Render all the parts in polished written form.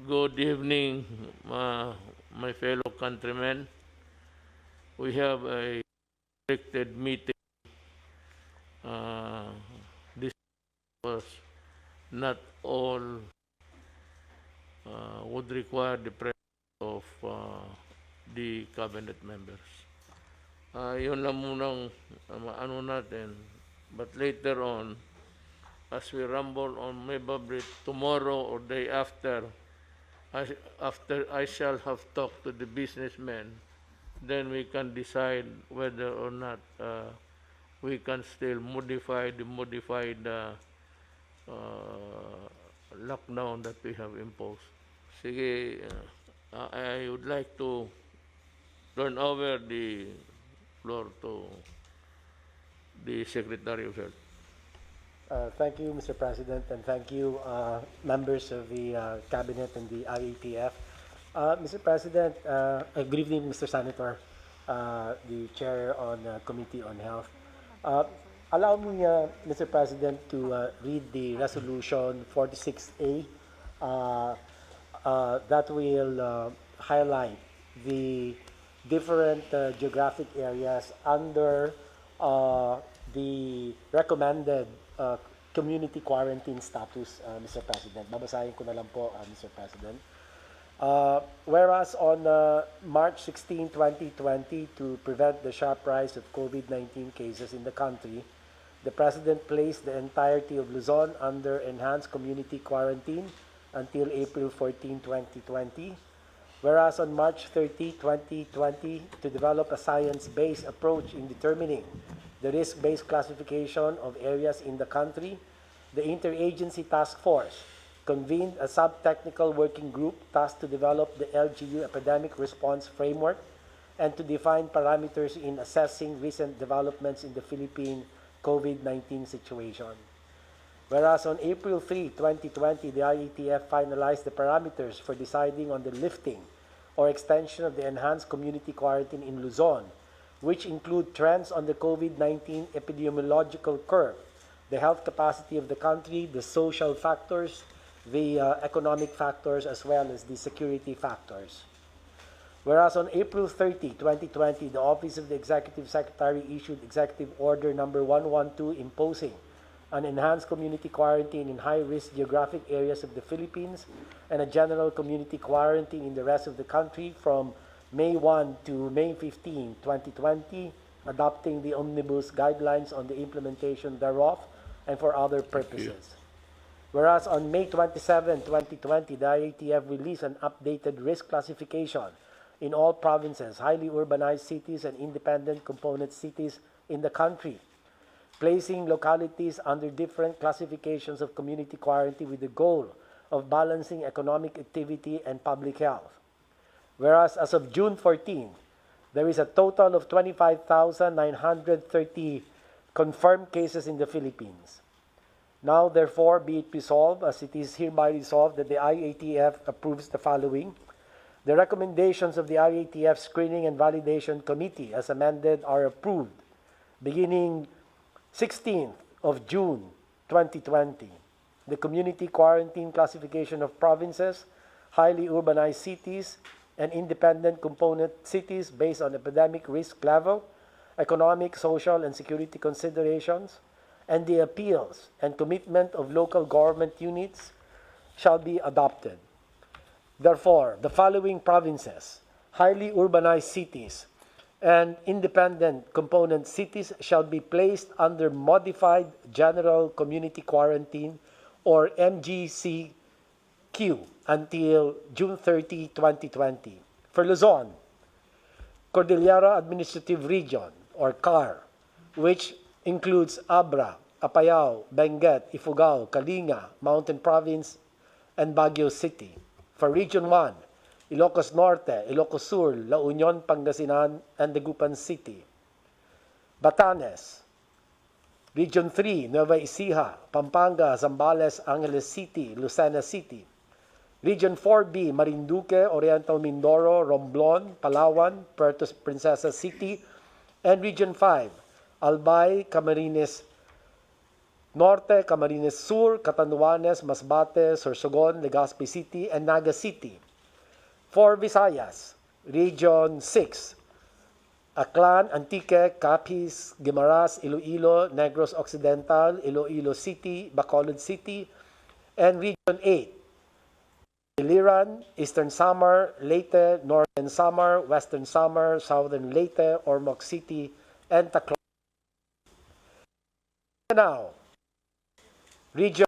Good evening, my fellow countrymen. We have a restricted meeting. Uh, this was not all would require the presence of the cabinet members. Yun lang munang ano natin. But later on, as we rumble on maybe tomorrow or day after, after I shall have talked to the businessmen, then we can decide whether or not we can still modify the modified lockdown that we have imposed. Sige, I would like to turn over the floor to the Secretary of Health. Thank you, Mr. President, and thank you, members of the Cabinet and the IATF. Mr. President, good evening, Mr. Senator, the Chair on Committee on Health. Allow me, Mr. President, to read the Resolution 46A that will highlight the different geographic areas under the recommended community quarantine status, Mr. President. Babasahin ko na lang po, Mr. President. Whereas on March 16, 2020, to prevent the sharp rise of COVID-19 cases in the country, the President placed the entirety of Luzon under enhanced community quarantine until April 14, 2020. Whereas on March 30, 2020, to develop a science-based approach in determining the risk-based classification of areas in the country, the Interagency Task Force convened a sub-technical working group tasked to develop the LGU Epidemic Response Framework and to define parameters in assessing recent developments in the Philippine COVID-19 situation. Whereas on April 3, 2020, the IATF finalized the parameters for deciding on the lifting or extension of the enhanced community quarantine in Luzon, which include trends on the COVID-19 epidemiological curve, the health capacity of the country, the social factors, the economic factors, as well as the security factors. Whereas on April 30, 2020, the Office of the Executive Secretary issued Executive Order Number 112 imposing an enhanced community quarantine in high-risk geographic areas of the Philippines and a general community quarantine in the rest of the country from May 1 to May 15, 2020, adopting the omnibus guidelines on the implementation thereof and for other purposes. Whereas on May 27, 2020, the IATF released an updated risk classification in all provinces, highly urbanized cities, and independent component cities in the country, placing localities under different classifications of community quarantine with the goal of balancing economic activity and public health. Whereas as of June 14, there is a total of 25,930 confirmed cases in the Philippines. Now, therefore, be it resolved, as it is hereby resolved, that the IATF approves the following. The recommendations of the IATF Screening and Validation Committee, as amended, are approved beginning 16th of June 2020. The community quarantine classification of provinces, highly urbanized cities, and independent component cities based on epidemic risk level, economic, social, and security considerations, and the appeals and commitment of local government units shall be adopted. Therefore, the following provinces, highly urbanized cities, and independent component cities shall be placed under modified general community quarantine or MGCQ until June 30, 2020. For Luzon, Cordillera Administrative Region or CAR, which includes Abra, Apayao, Benguet, Ifugao, Kalinga, Mountain Province, and Baguio City. For Region 1, Ilocos Norte, Ilocos Sur, La Union, Pangasinan, and Dagupan City. Batanes, Region 3, Nueva Ecija, Pampanga, Zambales, Angeles City, Lucena City. Region 4B, Marinduque, Oriental Mindoro, Romblon, Palawan, Puerto Princesa City. And Region 5, Albay, Camarines Norte, Camarines Sur, Catanduanes, Masbate, Sorsogon, Legazpi City, and Naga City. For Visayas, Region 6, Aklan, Antique, Capiz, Guimaras, Iloilo, Negros Occidental, Iloilo City, Bacolod City, and Region 8, Iliran, Eastern Samar, Leyte, Northern Samar, Western Samar, Southern Leyte, Ormoc City, and Tacloban. Now, Region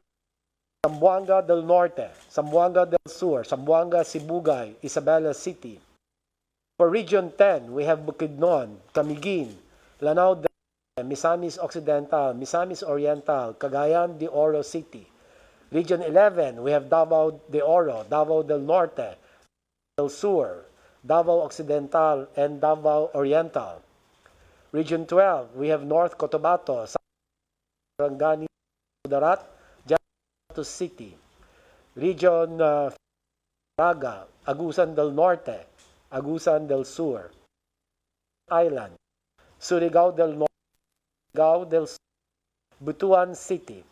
Zamboanga del Norte, Zamboanga del Sur, Zamboanga, Sibugay, Isabela City. For Region 10, we have Bukidnon, Camiguin, Lanao del Norte, Misamis Occidental, Misamis Oriental, Cagayan de Oro City. Region 11, we have Davao de Oro, Davao del Norte, del Sur, Davao Occidental, and Davao Oriental. Region 12, we have North Cotabato, Sarangani, Darat, Jato City. Region Raga, Agusan del Norte, Agusan del Sur, Island, Surigao del Norte, Surigao del Sur, Butuan City,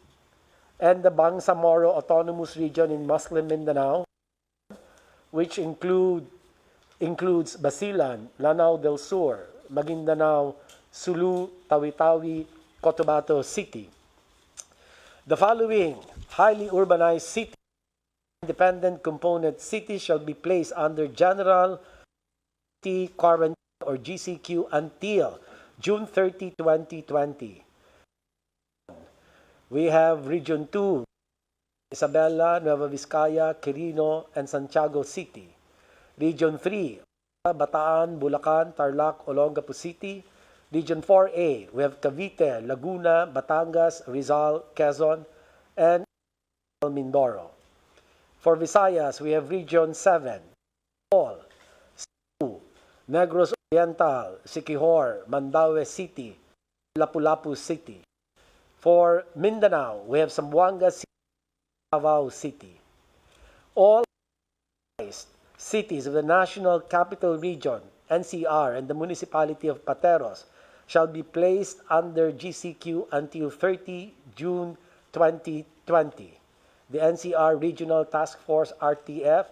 and the Bangsamoro Autonomous Region in Muslim Mindanao, which includes Basilan, Lanao del Sur, Maguindanao, Sulu, Tawi-Tawi, Cotabato City. The following highly urbanized cities, independent component cities shall be placed under general quarantine or GCQ until June 30, 2020. We have Region 2, Isabela, Nueva Vizcaya, Quirino, and Santiago City. Region 3, Bataan, Bulacan, Tarlac, Olongapo City. Region 4A, we have Cavite, Laguna, Batangas, Rizal, Quezon, and Mindoro. For Visayas, we have Region 7, Bohol, Cebu, Negros Oriental, Siquijor, Mandaue City, Lapu-Lapu City. For Mindanao, we have Zamboanga City, Davao City. All cities of the National Capital Region, NCR, and the Municipality of Pateros shall be placed under GCQ until 30 June 2020. The NCR Regional Task Force RTF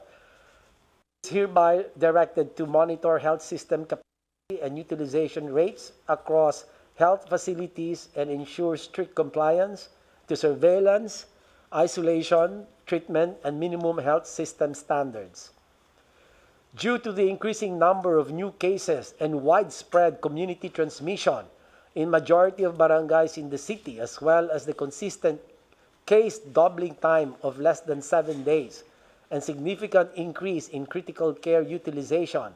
is hereby directed to monitor health system capacity and utilization rates across health facilities and ensure strict compliance to surveillance, isolation, treatment, and minimum health system standards. Due to the increasing number of new cases and widespread community transmission in majority of barangays in the city, as well as the consistent case doubling time of less than 7 days and significant increase in critical care utilization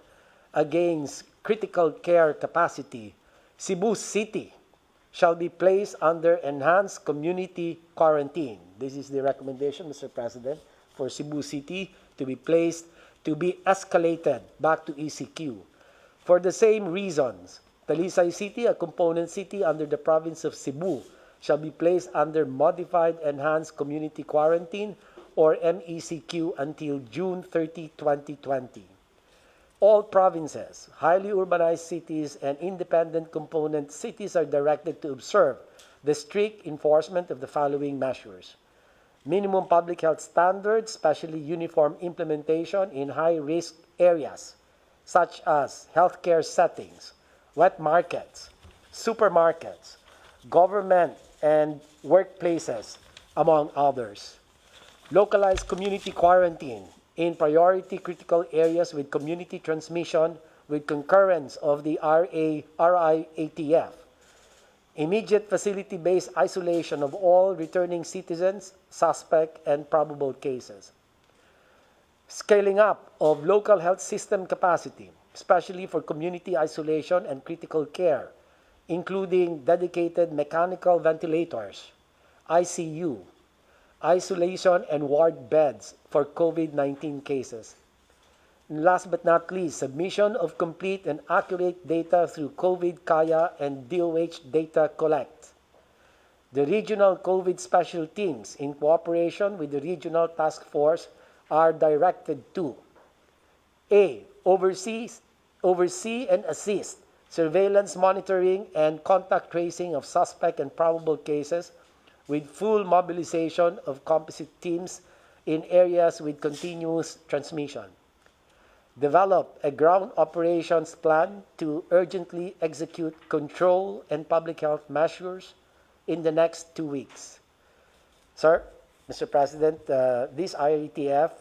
against critical care capacity, Cebu City shall be placed under enhanced community quarantine. This is the recommendation, Mr. President, for Cebu City to be escalated back to ECQ. For the same reasons, Talisay City, a component city under the province of Cebu, shall be placed under Modified Enhanced Community Quarantine or MECQ until June 30, 2020. All provinces, highly urbanized cities, and independent component cities are directed to observe the strict enforcement of the following measures. Minimum public health standards, especially uniform implementation in high-risk areas, such as healthcare settings, wet markets, supermarkets, government and workplaces, among others. Localized community quarantine in priority critical areas with community transmission with concurrence of the RIATF. Immediate facility-based isolation of all returning citizens, suspect, and probable cases. Scaling up of local health system capacity, especially for community isolation and critical care, including dedicated mechanical ventilators, ICU, isolation and ward beds for COVID-19 cases. And last but not least, submission of complete and accurate data through COVID Kaya and DOH Data Collect. The regional COVID special teams, in cooperation with the regional task force, are directed to A. Oversee and assist surveillance monitoring and contact tracing of suspect and probable cases with full mobilization of composite teams in areas with continuous transmission. Develop a ground operations plan to urgently execute control and public health measures in the next 2 weeks. Sir, Mr. President, this IATF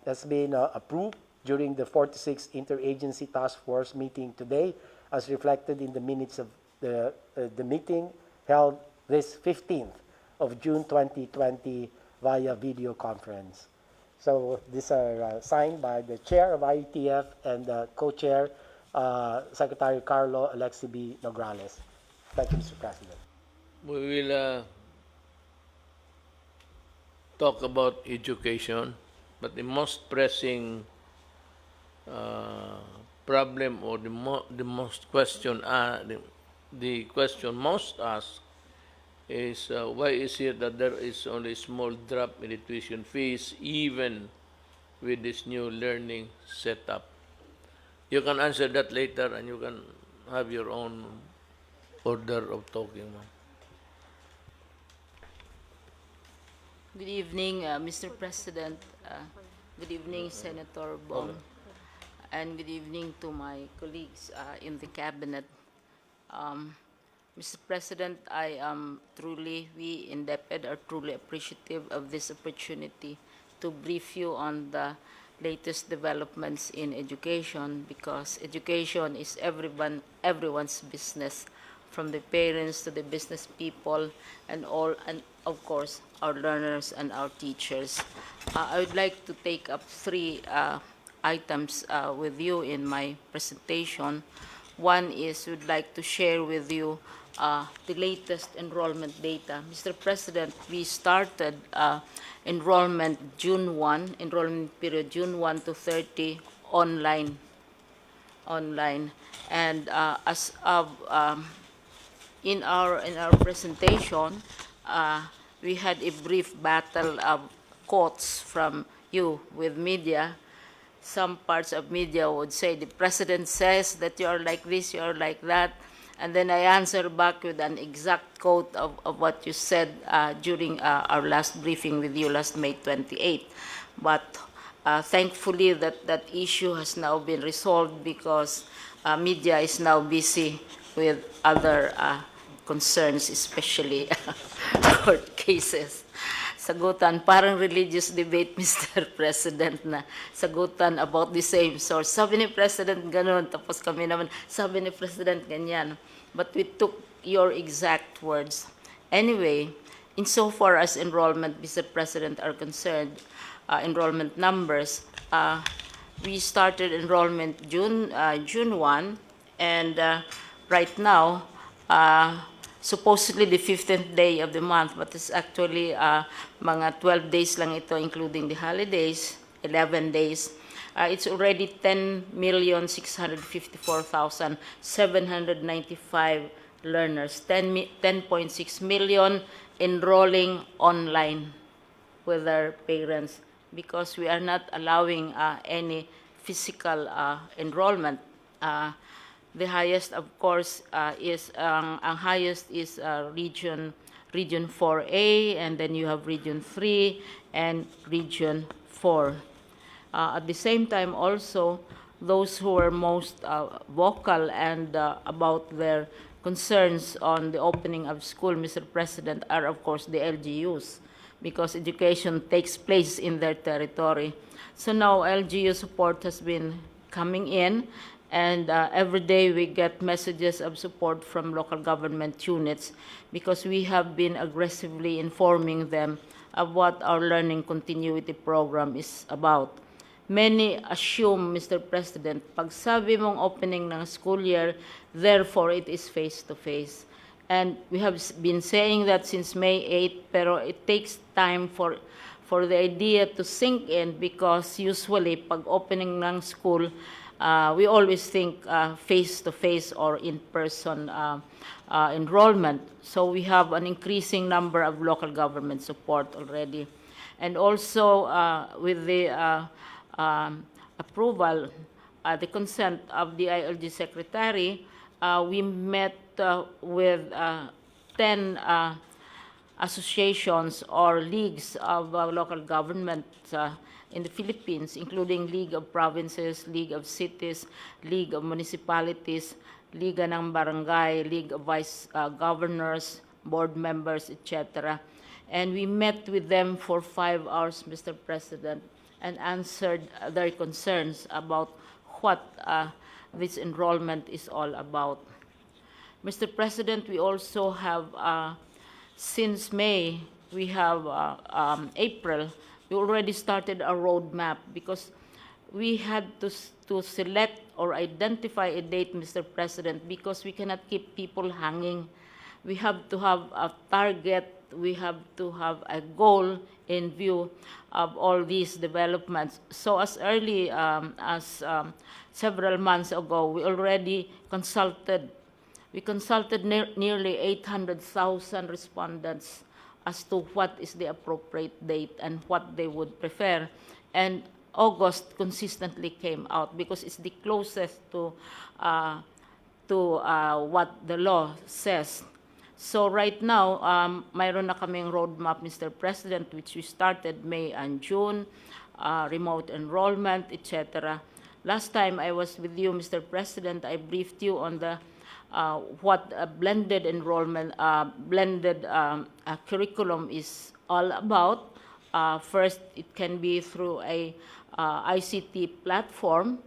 has been approved during the 46th Interagency Task Force meeting today, as reflected in the minutes of the meeting held this 15th of June 2020 via video conference. So these are signed by the chair of IATF and the co-chair, Secretary Carlo Alexi B. Nograles. Thank you, Mr. President. We will talk about education, but the most pressing problem, or the most question, the question most asked is why is it that there is only a small drop in the tuition fees even with this new learning setup? You can answer that later, and you can have your own order of talking, ma'am. Good evening, Mr. President. Good evening, Senator Bong. And good evening to my colleagues in the cabinet. Mr. President, we in DepEd are truly appreciative of this opportunity to brief you on the latest developments in education, because education is everyone's business, from the parents to the business people and of course our learners and our teachers. I would like to take up three items with you in my presentation. One is we'd like to share with you the latest enrollment data. Mr. President, we started enrollment period June 1 to 30 online. And as of in our presentation, we had a brief battle of quotes from you with media. Some parts of media would say the president says that you are like this, you are like that, and then I answer back with an exact quote of what you said during our last briefing with you last May 28. But thankfully that issue has now been resolved, because media is now busy with other concerns, especially court cases. Sagutan, parang religious debate, Mr. President, na sagutan about the same source. Sabi ni President ganun, tapos kami naman, sabi ni President ganyan. But we took your exact words. Anyway, insofar as enrollment, Mr. President, are concerned, enrollment numbers, we started enrollment June 1, and right now, supposedly the 15th day of the month, but it's actually mga 12 days lang ito, including the holidays, 11 days. It's already 10,654,795 learners, 10.6 million enrolling online with their parents, because we are not allowing any physical enrollment. The highest, of course, is ang highest is region 4A, and then you have region 3 and region 4. At the same time, also, those who are most vocal and about their concerns on the opening of school, Mr. President, are of course the LGUs, because education takes place in their territory. So now LGU support has been coming in, and every day we get messages of support from local government units, because we have been aggressively informing them of what our learning continuity program is about. Many assume, Mr. President, pag sabi mong opening ng school year, therefore it is face-to-face. And we have been saying that since May 8, pero it takes time for the idea to sink in, because usually pag opening ng school, we always think face-to-face or in-person enrollment. So we have an increasing number of local government support already. And also with the approval, the consent of the ILG Secretary, we met with 10 associations or leagues of local governments in the Philippines, including League of Provinces, League of Cities, League of Municipalities, Liga ng Barangay, League of Vice Governors, board members, etc. And we met with them for 5 hours, Mr. President, and answered their concerns about what this enrollment is all about. Mr. President, we also have, since May, we have April, we already started a roadmap because we had to select or identify a date, Mr. President, because we cannot keep people hanging. We have to have a target, we have to have a goal in view of all these developments. So as early as several months ago, we already consulted. We consulted nearly 800,000 respondents as to what is the appropriate date and what they would prefer. And August consistently came out because it's the closest to what the law says. So right now, mayroon na kaming roadmap, Mr. President, which we started May and June, remote enrollment, etc. Last time I was with you, Mr. President, I briefed you on the what a blended enrollment, blended curriculum is all about. First, it can be through a ICT platform.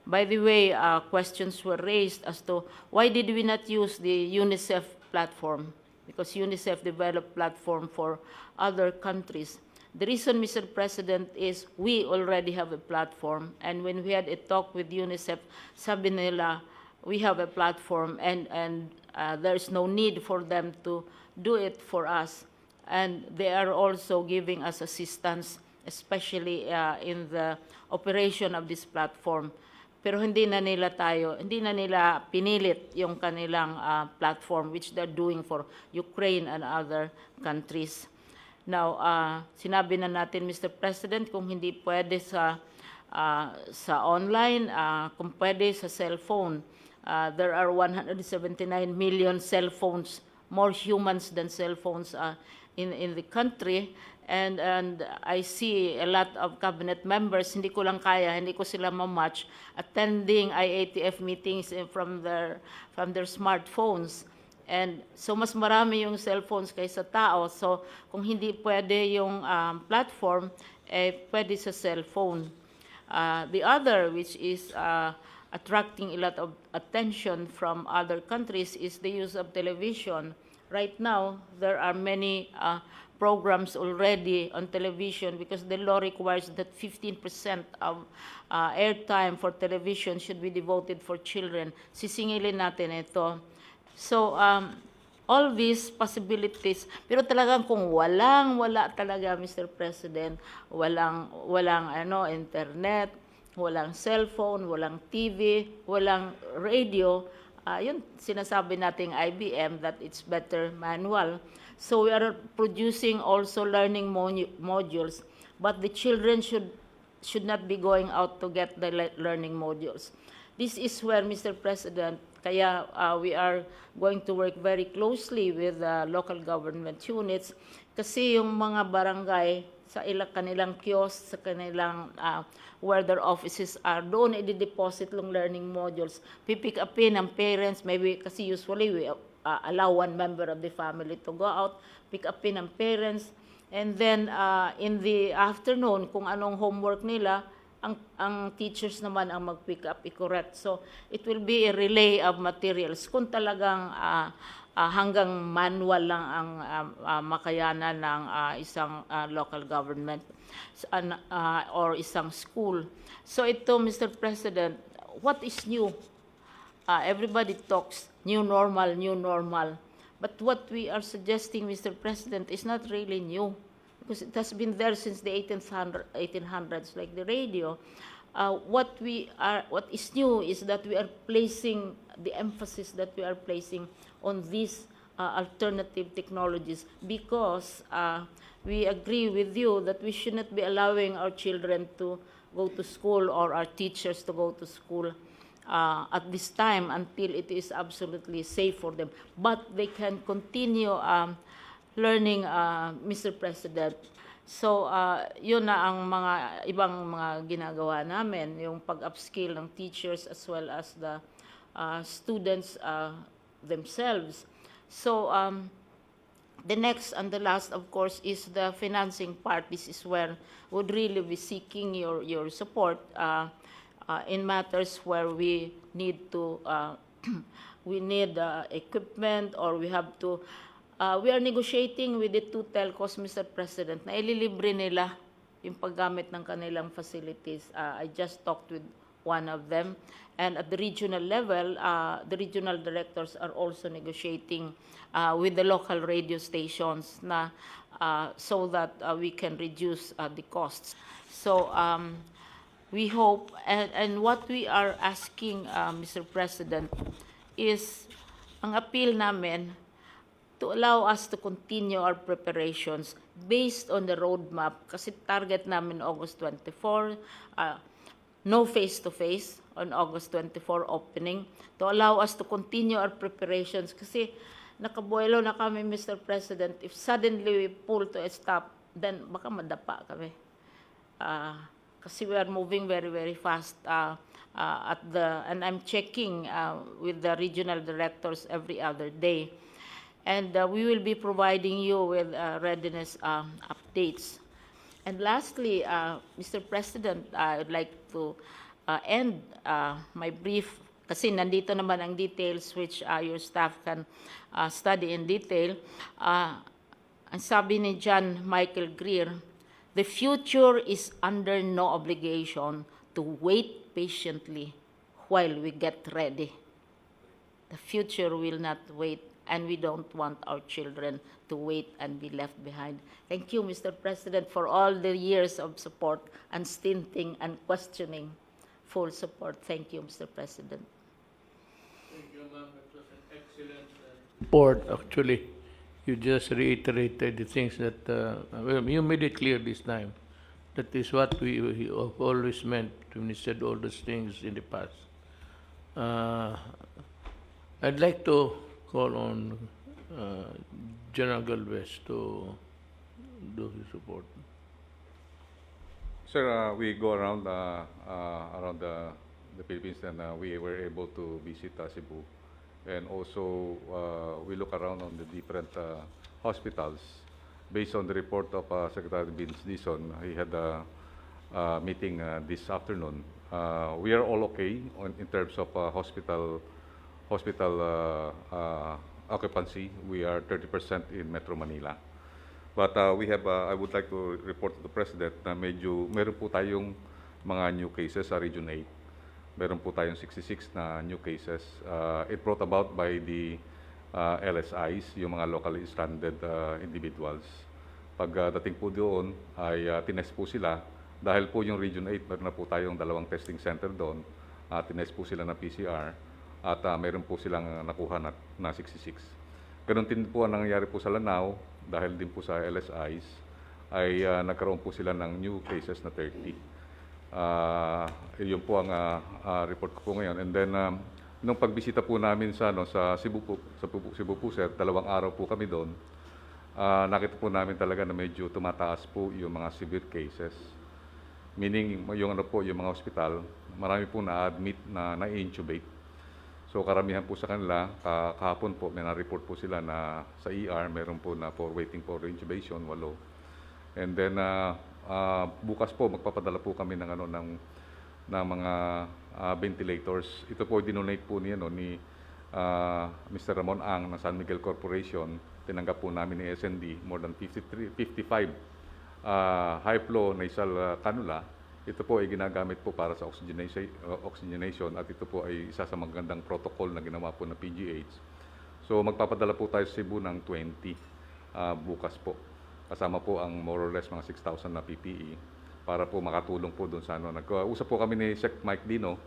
By the way, questions were raised as to why did we not use the UNICEF platform? Because UNICEF developed platform for other countries. The reason, Mr. President, is we already have a platform, and when we had a talk with UNICEF, sabi nila, we have a platform and there's no need for them to do it for us. And they are also giving us assistance, especially in the operation of this platform. Pero hindi na nila pinilit yung kanilang platform, which they're doing for Ukraine and other countries. Now, sinabi na natin, Mr. President, kung hindi pwede sa online, kung pwede sa cellphone. There are 179 million cell phones, more humans than cell phones in the country. And I see a lot of cabinet members, hindi ko lang kaya, hindi ko sila ma-match, attending IATF meetings from their smartphones. And so mas marami yung cellphones kaysa tao. So kung hindi pwede yung platform, pwede sa cellphone. The other, which is attracting a lot of attention from other countries, is the use of television. Right now, there are many programs already on television because the law requires that 15% of airtime for television should be devoted for children. Sisingilin natin ito. So, all these possibilities, pero talagang kung wala talaga, Mr. President, walang internet, walang cellphone, walang TV, walang radio, yun sinasabi nating IBM that it's better manual. So we are producing also learning modules, but the children should not be going out to get the learning modules. This is where, Mr. President, kaya we are going to work very closely with local government units kasi yung mga barangay sa kanilang kiosk, sa kanilang where their offices are, doon i-deposit ng learning modules. Pipick upin ng parents, maybe kasi usually we allow one member of the family to go out, pick upin ng parents, and then in the afternoon, kung anong homework nila, ang teachers naman ang mag-pick up, i-correct. So, it will be a relay of materials. Kung talagang hanggang manual lang ang makayanan ng isang local government or isang school. So, ito, Mr. President, what is new? Everybody talks new normal. But what we are suggesting, Mr. President, is not really new. Because it has been there since the 1800s, like the radio. What is new is that we are placing the emphasis that we are placing on these alternative technologies because we agree with you that we should not be allowing our children to go to school or our teachers to go to school at this time until it is absolutely safe for them. But they can continue learning, Mr. President. So, yun na ang mga ibang mga ginagawa namin, yung pag-upskill ng teachers as well as the students themselves. So, the next and the last, of course, is the financing part. This is where would really be seeking your support in matters where we need to we need equipment, or we have to we are negotiating with the two telcos, Mr. President, na ililibre nila yung paggamit ng kanilang facilities. I just talked with one of them. And at the regional level, the regional directors are also negotiating with the local radio stations na so that we can reduce the costs. So we hope, and what we are asking, Mr. President, is ang appeal namin to allow us to continue our preparations based on the roadmap, kasi target namin August 24, no face-to-face on August 24 opening, to allow us to continue our preparations, kasi nakabuelo na kami, Mr. President. If suddenly we pull to a stop, then baka madapa kami. Kasi we are moving very, very fast and I'm checking with the regional directors every other day. And we will be providing you with readiness updates. And lastly, Mr. President, I would like to end my brief, kasi nandito naman ang details which your staff can study in detail. Ang sabi ni John Michael Greer, the future is under no obligation to wait patiently while we get ready. The future will not wait, and we don't want our children to wait and be left behind. Thank you, Mr. President, for all the years of support, unstinting and questioning. Full support. Thank you, Mr. President. Thank you, ma'am. It was an excellent report. Actually, you just reiterated the things that well, you made it clear this time. That is what we have always meant when we said all those things in the past. I'd like to call on General Galvez to do his report. Sir, we go around the Philippines, and we were able to visit Cebu, and also we look around on the different hospitals. Based on the report of Secretary Vince Dizon, he had a meeting this afternoon. We are all okay in terms of hospital occupancy. We are 30% in Metro Manila. But we have, I would like to report to the President na meron po tayong mga new cases sa Region 8. Meron po tayong 66 na new cases. It brought about by the LSIs, yung mga locally stranded individuals. Pagdating po doon ay tinest po sila. Dahil po yung Region 8, meron na po tayong 2 testing center doon. Tinest po sila na PCR. At meron po silang nakuha na 66. Ganon din po ang nangyayari po sa Lanao, dahil din po sa LSIs, ay nagkaroon po sila ng new cases na 30. Yun po ang report ko po ngayon. And then, nung pagbisita po namin sa Cebu po, sir, 2 araw po kami doon, nakita po namin talaga na medyo tumataas po yung mga severe cases. Meaning, yung mga hospital, marami po na-admit na-intubate. So karamihan po sa kanila, kahapon po may na-report po sila na sa ER, meron po na waiting for intubation, 8. And then bukas po magpapadala po kami ng mga ventilators. Ito po dinonate po ni Mr. Ramon Ang ng San Miguel Corporation. Tinanggap po namin ni SND more than 55 high flow nasal cannula. Ito po ay ginagamit po para sa oxygenation, at ito po ay isa sa magandang protocol na ginawa po na PGH. So magpapadala po tayo sa Cebu ng 20 bukas po. Kasama po ang more or less mga 6,000 na PPE para po makatulong po doon sa Nag-usap po kami ni Sec Mike Dino,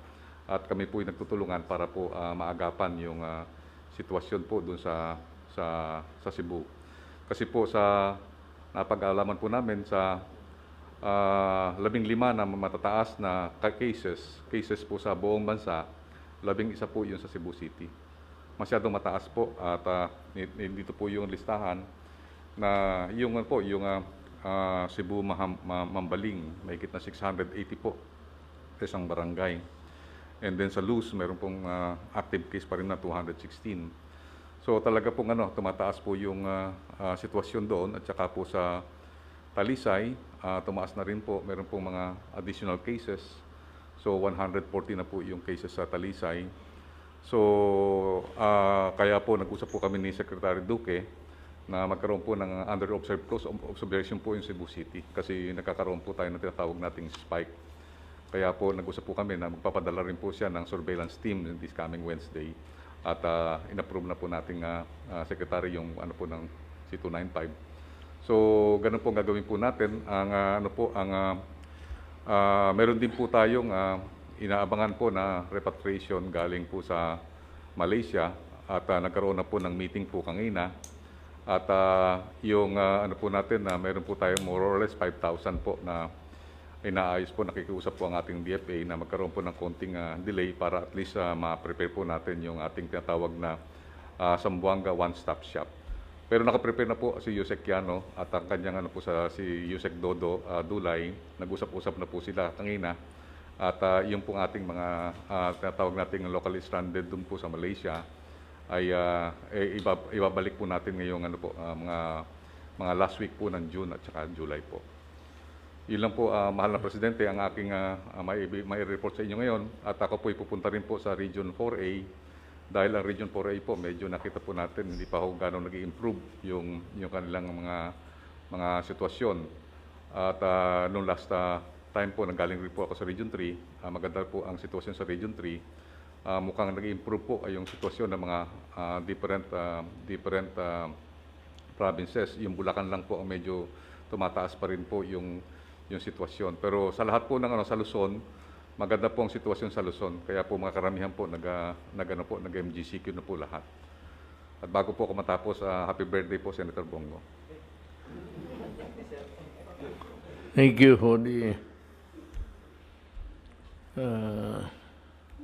at kami po ay nagtutulungan para po maagapan yung sitwasyon po doon sa Cebu. Kasi po sa napag-alaman po namin sa 15 na matataas na cases po sa buong bansa, 11 po yun sa Cebu City. Masyadong mataas po, at dito po yung listahan. na yung ano po, yung Cebu Mambaling, mahigit na 680 po sa isang barangay. And then sa Luz, meron pong active case pa rin na 216. So talaga pong tumataas po yung sitwasyon doon, at saka po sa Talisay, tumaas na rin po, meron pong mga additional cases. So 140 na po yung cases sa Talisay. So kaya po nag-usap po kami ni Secretary Duque na magkaroon po ng close observation po yung Cebu City, kasi nagkakaroon po tayo ng tinatawag nating spike. Kaya po nag-usap po kami na magpapadala rin po siya ng surveillance team this coming Wednesday, at in-approve na po nating secretary yung po ng C295. So ganun po ang gagawin po natin. Ang meron din po tayong inaabangan po na repatriation galing po sa Malaysia, at nagkaroon na po ng meeting po kanina. At yung po natin na meron po tayong more or less 5,000 po na inaayos po, nakikiusap po ang ating DFA na magkaroon po ng konting delay para at least ma-prepare po natin yung ating tinatawag na Zamboanga one-stop shop. Pero nakaprepare na po si Yusek Yano at ang kanyang si Yusek Dodo Dulay, nag-usap-usap na po sila kanina. At yung pong ating mga tinatawag nating locally stranded dun po sa Malaysia ay ibabalik po natin ngayong mga last week po ng June at saka July po. Yun lang po, mahal na Presidente, ang aking may report sa inyo ngayon. At ako po ipupunta rin po sa Region 4A, dahil ang Region 4A po medyo nakita po natin hindi pa ho gano'ng nag-i-improve yung kanilang mga sitwasyon. At nung last time po nanggaling rin po ako sa Region 3, maganda po ang sitwasyon sa Region 3. Mukhang nag-i-improve po ay yung sitwasyon ng mga different provinces. Yung Bulacan lang po ang medyo tumataas pa rin po yung sitwasyon. Pero sa lahat po ng sa Luzon, maganda po ang sitwasyon sa Luzon. Kaya po mga karamihan po nag-MGCQ na po lahat. At bago po ako matapos, happy birthday po Senator Bongo. Thank you for the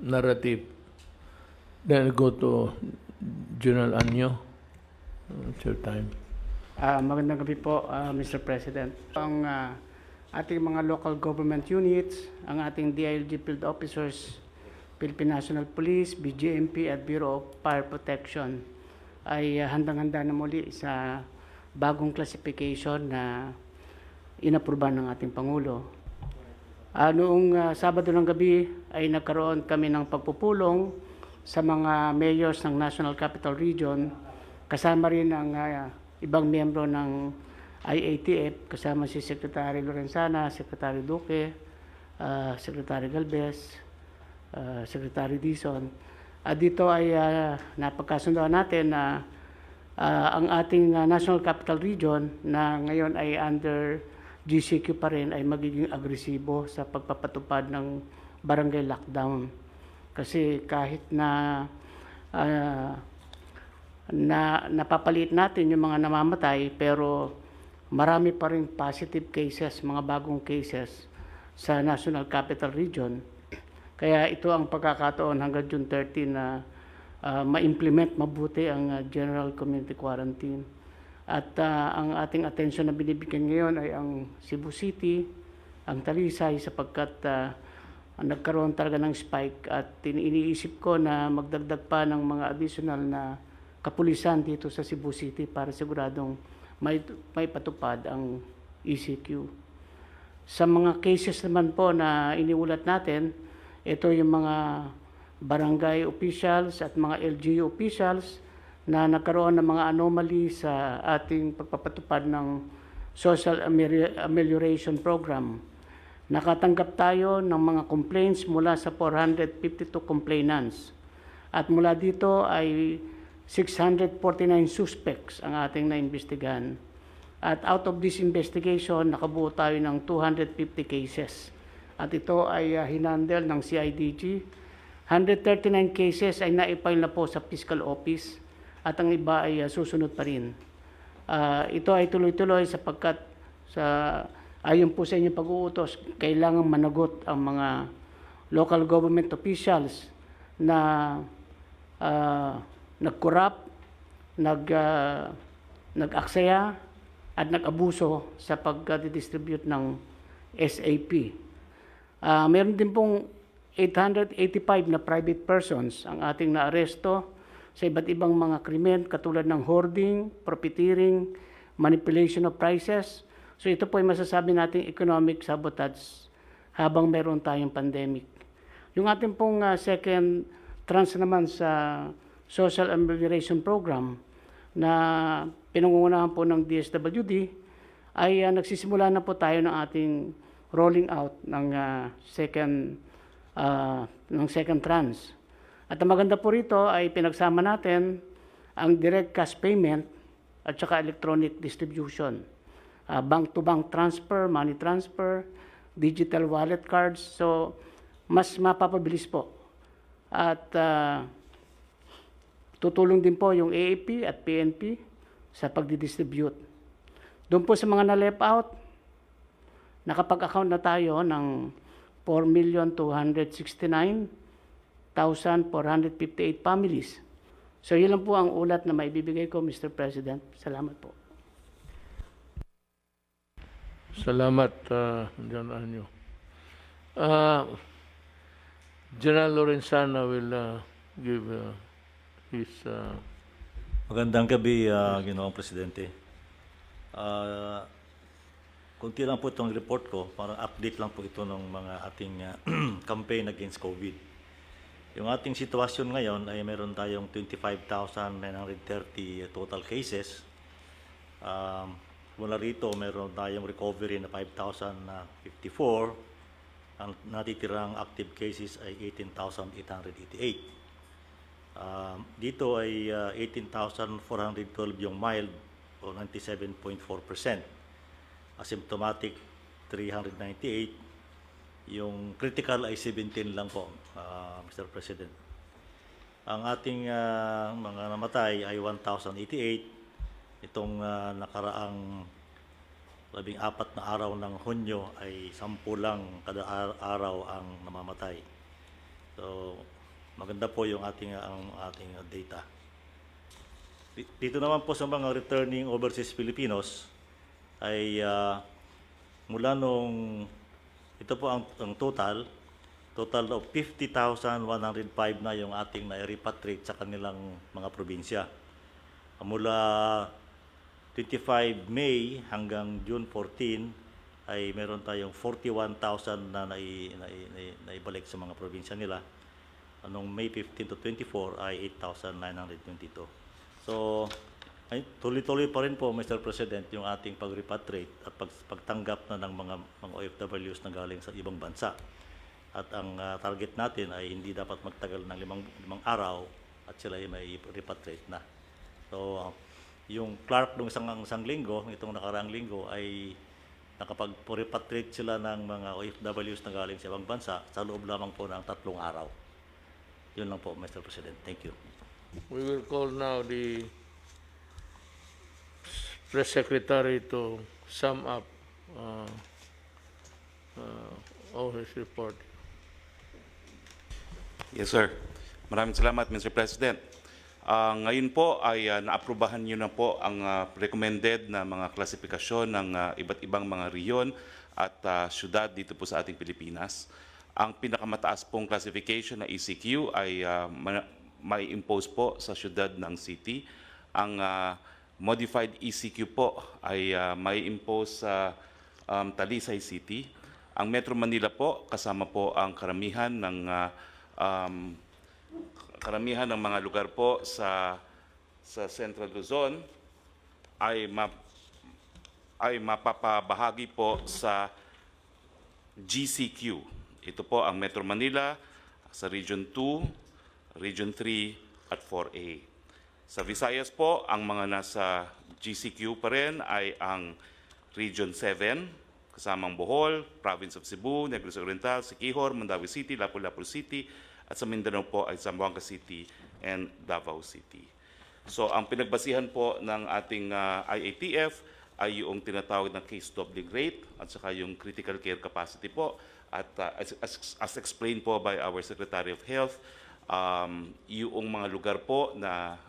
narrative. Then go to General Anyo. It's your time. Magandang gabi po, Mr. President. Ang ating mga local government units, ang ating DILG field officers, Philippine National Police, BGMP at Bureau of Fire Protection ay handang-handa na muli sa bagong classification na inapruban ng ating Pangulo. Noong Sabado ng gabi ay nagkaroon kami ng pagpupulong sa mga mayors ng National Capital Region, kasama rin ang ibang miyembro ng IATF, kasama si Secretary Lorenzana, Secretary Duque, Secretary Galvez, Secretary Dizon. Dito ay napagkasundoan natin na ang ating National Capital Region na ngayon ay under GCQ pa rin ay magiging agresibo sa pagpapatupad ng barangay lockdown. Kasi kahit na napapalit natin yung mga namamatay, pero marami pa rin positive cases, mga bagong cases sa National Capital Region. Kaya ito ang pagkakataon hanggang June 30 na ma-implement mabuti ang General Community Quarantine. At ang ating atensyon na binibigyan ngayon ay ang Cebu City, ang Talisay, sapagkat nagkaroon talaga ng spike, at iniisip ko na magdagdag pa ng mga additional na kapulisan dito sa Cebu City para siguradong may patupad ang ECQ. Sa mga cases naman po na iniulat natin, ito yung mga barangay officials at mga LGU officials na nagkaroon ng mga anomaly sa ating pagpapatupad ng Social Amelioration Program. Nakatanggap tayo ng mga complaints mula sa 452 complainants. At mula dito ay 649 suspects ang ating naimbestigahan. At out of this investigation, nakabuo tayo ng 250 cases. At ito ay hinandle ng CIDG. 139 cases ay naipile na po sa Fiscal Office at ang iba ay susunod pa rin. Ito ay tuloy-tuloy sapagkat ayon po sa inyong pag-uutos, kailangan managot ang mga local government officials na nag-corrupt, nag-aksaya, at nag-abuso sa pag-distribute ng SAP. Meron din pong 885 na private persons ang ating naaresto sa iba't ibang mga krimen katulad ng hoarding, profiteering, manipulation of prices. So ito po ay masasabi nating economic sabotage habang meron tayong pandemic. Yung ating pong second tranche naman sa Social Amelioration Program na pinangungunahan po ng DSWD ay nagsisimula na po tayo ng ating rolling out ng second tranche. At ang maganda po rito ay pinagsama natin ang direct cash payment at saka electronic distribution. Bank-to-bank transfer, money transfer, digital wallet cards. So, mas mapapabilis po. At tutulong din po yung AAP at PNP sa pagdidistribute. Doon po sa mga na-left out, nakapag-account na tayo ng 4,269,458 families. So yun lang po ang ulat na maibibigay ko, Mr. President. Salamat po. Salamat, John Anyo. General Lorenzana will give his... Magandang gabi, Ginoong Presidente. Kunti lang po itong report ko, parang update lang po ito ng mga ating campaign against COVID. Yung ating sitwasyon ngayon ay meron tayong 25,930 total cases. Mula rito, meron tayong recovery na 5,054. Ang natitirang active cases ay 18,888. Dito ay 18,412 yung mild o 97.4%. Asymptomatic 398, yung critical ay 17 lang po, Mr. President. Ang ating mga namatay ay 1,088. Itong nakaraang 14 na araw ng Hunyo ay 10 lang kada araw ang namamatay. So maganda po yung ating data. Dito naman po sa mga returning overseas Filipinos ay mula nung ito po ang total of 50,105 na yung ating na-repatriate sa kanilang mga probinsya. Mula 25 May hanggang June 14 ay meron tayong 41,000 na naibalik sa mga probinsya nila. Anong May 15 to 24 ay 8,922. So ay tuloy-tuloy pa rin po, Mr. President, yung ating pag-repatriate at pagtanggap na ng mga OFWs na galing sa ibang bansa. At ang target natin ay hindi dapat magtagal ng limang araw at sila ay may repatriate na. So, yung Clark nung isang linggo, itong nakaraang linggo, ay nakapag-repatriate sila ng mga OFWs na galing sa ibang bansa sa loob lamang po ng 3 araw. Yun lang po, Mr. President. Thank you. We will call now the Press Secretary to sum up all his report. Yes, sir. Maraming salamat, Mr. President. Ngayon po ay naaprubahan niyo na po ang recommended na mga klasifikasyon ng iba't ibang mga riyon at syudad dito po sa ating Pilipinas. Ang pinakamataas pong classification na ECQ ay may impose po sa syudad ng city. Ang modified ECQ po ay may impose sa Talisay City. Ang Metro Manila po, kasama po ang karamihan ng mga lugar po sa Central Luzon ay mapapabahagi po sa GCQ. Ito po ang Metro Manila sa Region 2, Region 3 at 4A. Sa Visayas po, ang mga nasa GCQ pa rin ay ang Region 7, kasamang Bohol, Province of Cebu, Negros Oriental, Siquijor, Mandawi City, Lapu-Lapu City, at sa Mindanao po ay Zamboanga City and Davao City. So ang pinagbasihan po ng ating IATF ay yung tinatawag na case doubling rate at saka yung critical care capacity po. At as explained po by our Secretary of Health, yung mga lugar po na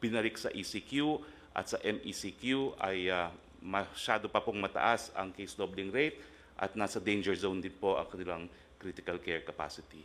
binalik sa ECQ at sa MECQ ay masyado pa pong mataas ang case doubling rate at nasa danger zone din po ang kanilang critical care capacity.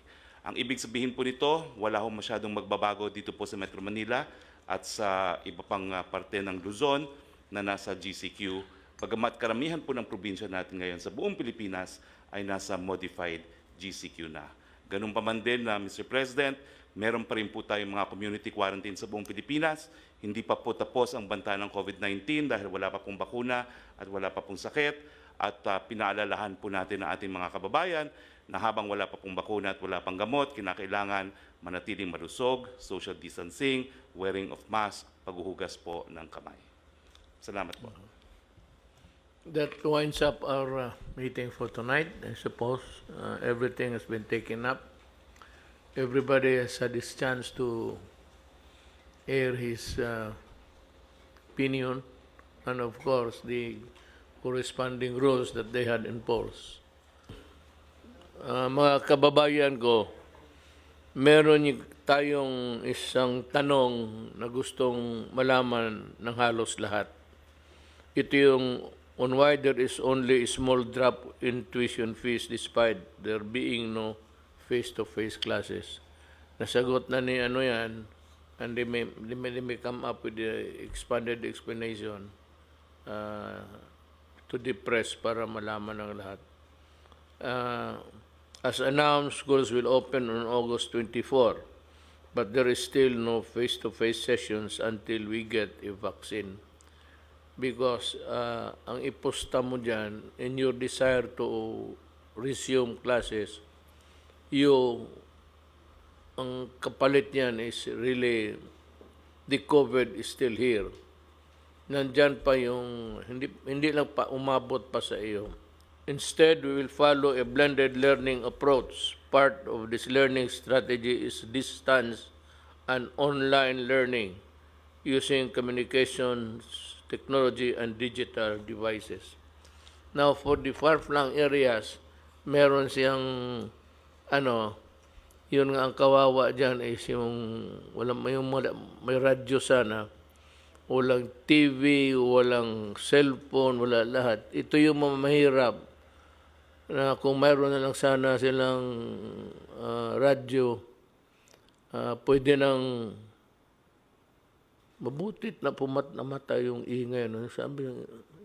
Ang ibig sabihin po nito, wala hong masyadong magbabago dito po sa Metro Manila at sa iba pang parte ng Luzon na nasa GCQ. Bagamat karamihan po ng probinsya natin ngayon sa buong Pilipinas ay nasa modified GCQ na. Ganun pa man din na Mr. President, meron pa rin po tayong mga community quarantine sa buong Pilipinas. Hindi pa po tapos ang banta ng COVID-19 dahil wala pa pong bakuna at wala pa pong sakit. At pinaalalahan po natin ang ating mga kababayan na habang wala pa pong bakuna at wala pang gamot, kinakailangan manatiling malusog, social distancing, wearing of mask, paghuhugas po ng kamay. Salamat po. That winds up our meeting for tonight. I suppose everything has been taken up. Everybody has had his chance to air his opinion and of course the corresponding rules that they had enforced. Mga kababayan ko, meron tayong isang tanong na gustong malaman ng halos lahat. Ito yung on why there is only a small drop in tuition fees despite there being no face-to-face classes. Nasagot na ni ano yan, and they may come up with the expanded explanation to the press para malaman ng lahat. As announced, schools will open on August 24, but there is still no face-to-face sessions until we get a vaccine. Because ang iposta mo dyan, in your desire to resume classes, ang kapalit niyan is really, the COVID is still here. Nandyan pa yung, hindi lang pa umabot pa sa iyo. Instead, we will follow a blended learning approach. Part of this learning strategy is distance and online learning using communications technology and digital devices. Now, for the far-flung areas, meron siyang, yun nga ang kawawa dyan is yung, may radyo sana, walang TV, walang cellphone, wala lahat. Ito yung mahirap na kung mayroon na lang sana silang radyo, pwede nang mabutit na namatay yung ingay. No? Sabi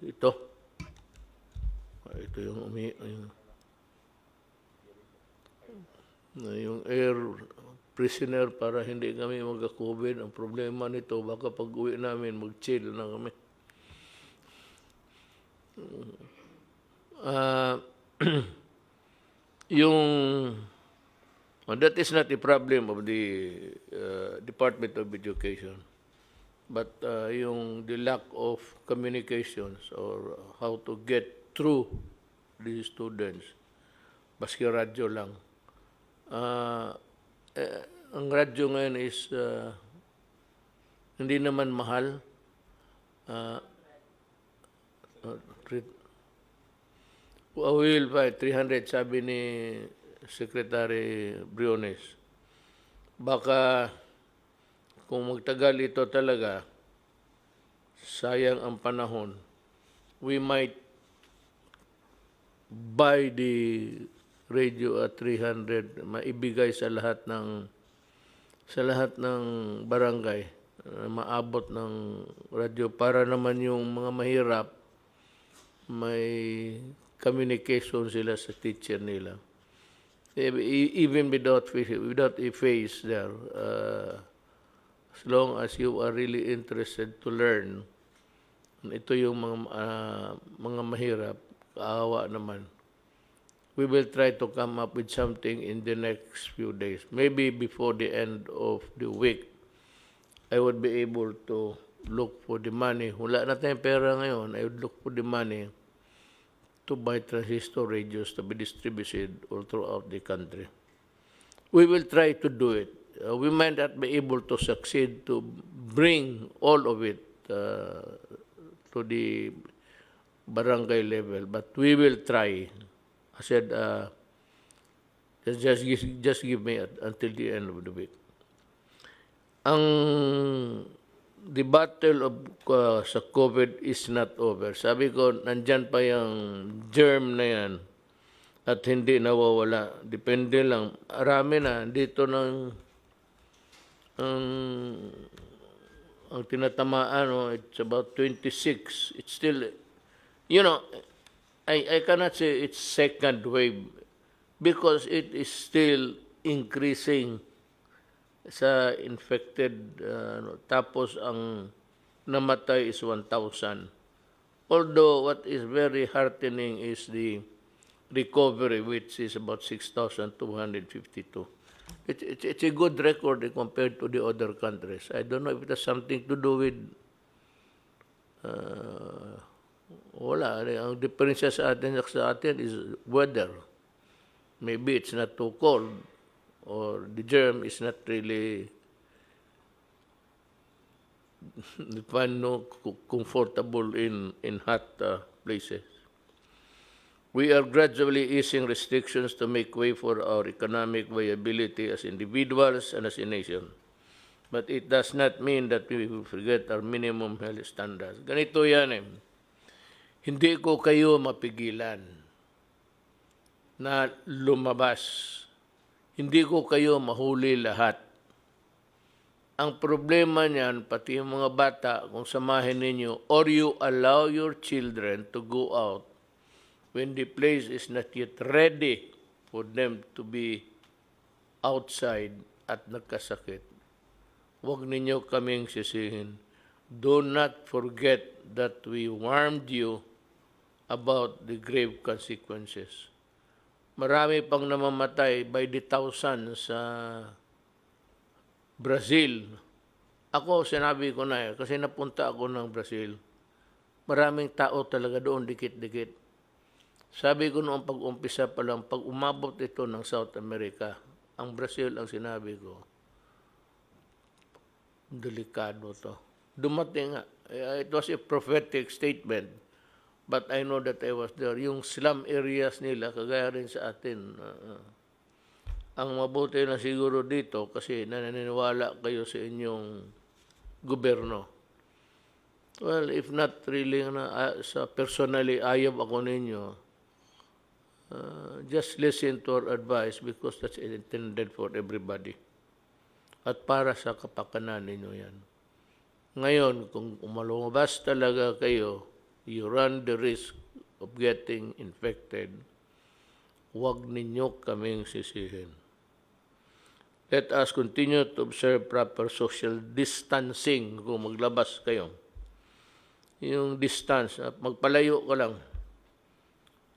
ito yung air prisoner para hindi kami magka-COVID. Ang problema nito, baka pag uwi namin, mag-chill na kami. That is not a problem of the Department of Education. But the lack of communications or how to get through these students, baski radyo lang. Ang radyo ngayon is hindi naman mahal. Will by 300 sabi ni Secretary Briones. Baka kung magtagal ito talaga, sayang ang panahon, we might buy the radio at 300, maibigay sa lahat ng barangay, maabot ng radyo para naman yung mga mahirap, may communication sila sa teacher nila. Even without a face there, as long as you are really interested to learn, ito yung mga mahirap, kaawa naman. We will try to come up with something in the next few days. Maybe before the end of the week, I would be able to look for the money. Wala na tayong pera ngayon. I would look for the money to buy transistor radios to be distributed all throughout the country. We will try to do it. We might not be able to succeed to bring all of it to the barangay level, but we will try. I said, just give me until the end of the week. Ang the battle of sa COVID is not over. Sabi ko, nandyan pa yung germ na yan at hindi nawawala. Depende lang. Arami na. Dito ang tinatamaan, it's about 26. It's still, you know, I cannot say it's second wave because it is still increasing sa infected, tapos ang namatay is 1,000. Although what is very heartening is the recovery, which is about 6,252. It's a good record compared to the other countries. I don't know if it has something to do with wala. Ang diferensya sa atin is weather. Maybe it's not too cold or the germ is not really comfortable in hot places. We are gradually easing restrictions to make way for our economic viability as individuals and as a nation. But it does not mean that we will forget our minimum health standards. Ganito yan Hindi ko kayo mapigilan na lumabas. Hindi ko kayo mahuli lahat. Ang problema niyan, pati yung mga bata, kung samahin ninyo, or you allow your children to go out when the place is not yet ready for them to be outside at nagkasakit. Huwag ninyo kaming sisihin. Do not forget that we warned you about the grave consequences. Marami pang namamatay by the thousands sa Brazil. Ako, sinabi ko na kasi napunta ako ng Brazil. Maraming tao talaga doon, dikit-dikit. Sabi ko noong pag-umpisa pa lang, pag umabot ito ng South America, ang Brazil ang sinabi ko, delikado to. Dumating nga. It was a prophetic statement. But I know that I was there. Yung slum areas nila, kagaya rin sa atin. Ang mabuti na siguro dito, kasi naniniwala kayo sa inyong gobyerno. Well, if not really, sa personally, ayaw ako ninyo, just listen to our advice because that's intended for everybody. At para sa kapakanan ninyo yan. Ngayon, kung umalumabas talaga kayo, you run the risk of getting infected. Huwag ninyo kaming sisihin. Let us continue to observe proper social distancing kung maglabas kayo. Yung distance, magpalayo ka lang.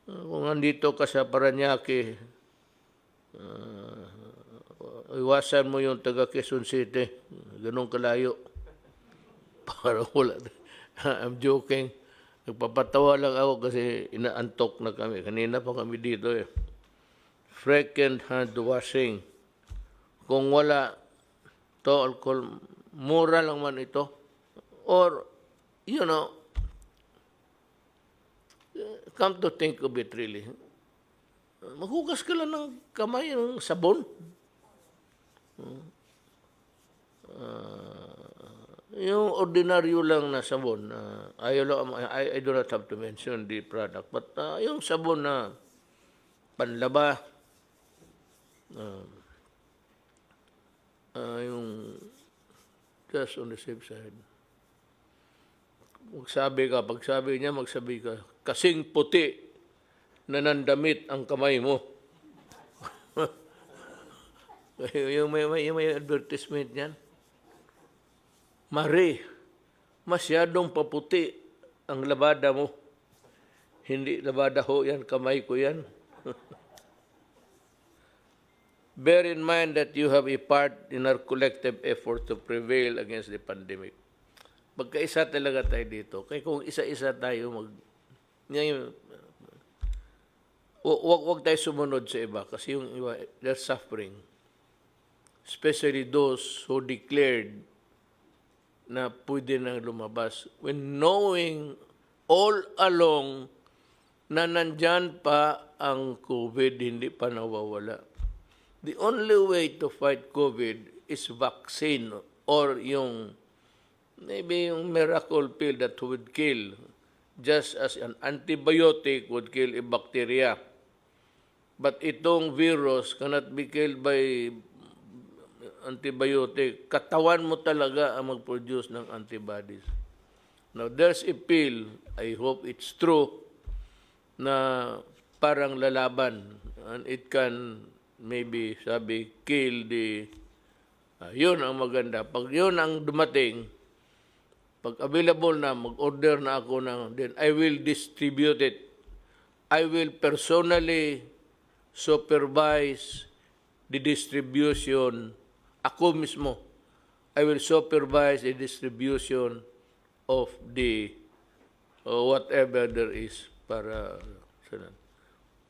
Kung nandito ka sa Paranaque, iwasan mo yung taga Quezon City. Ganun kalayo. Para wala. I'm joking. Nagpapatawa lang ako kasi inaantok na kami. Kanina pa kami dito Frequent hand washing. Kung wala to alcohol, mura lang man ito. Or, you know, come to think of it really, maghugas ka lang ng kamay ng sabon. Yung ordinaryo lang na sabon, I do not have to mention the product, but yung sabon na panlaba, yung just on the safe side. Pag sabi niya, magsabi ka, kasing puti na nandamit ang kamay mo. yung may advertisement niyan. Mari, masyadong paputi ang labada mo. Hindi labada ho yan, kamay ko yan. Bear in mind that you have a part in our collective effort to prevail against the pandemic. Magkaisa talaga tayo dito. Kaya kung isa-isa tayo wag tayo sumunod sa iba kasi yung iba, they're suffering. Especially those who declared na pwede nang lumabas when knowing all along na nandyan pa ang COVID, hindi pa nawawala. The only way to fight COVID is vaccine or yung maybe yung miracle pill that would kill, just as an antibiotic would kill a bacteria. But itong virus cannot be killed by antibiotic. Katawan mo talaga ang mag-produce ng antibodies. Now, there's a pill, I hope it's true, na parang lalaban. And it can maybe, sabi, kill the... yun ang maganda. Pag yun ang dumating, pag available na, mag-order na ako ng, then I will distribute it. I will personally supervise the distribution. Ako mismo, I will supervise the distribution of the whatever there is para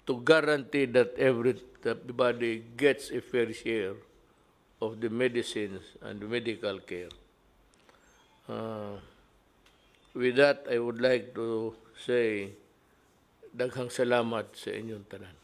to guarantee that everybody gets a fair share of the medicines and the medical care. With that, I would like to say daghang salamat sa inyong tanan.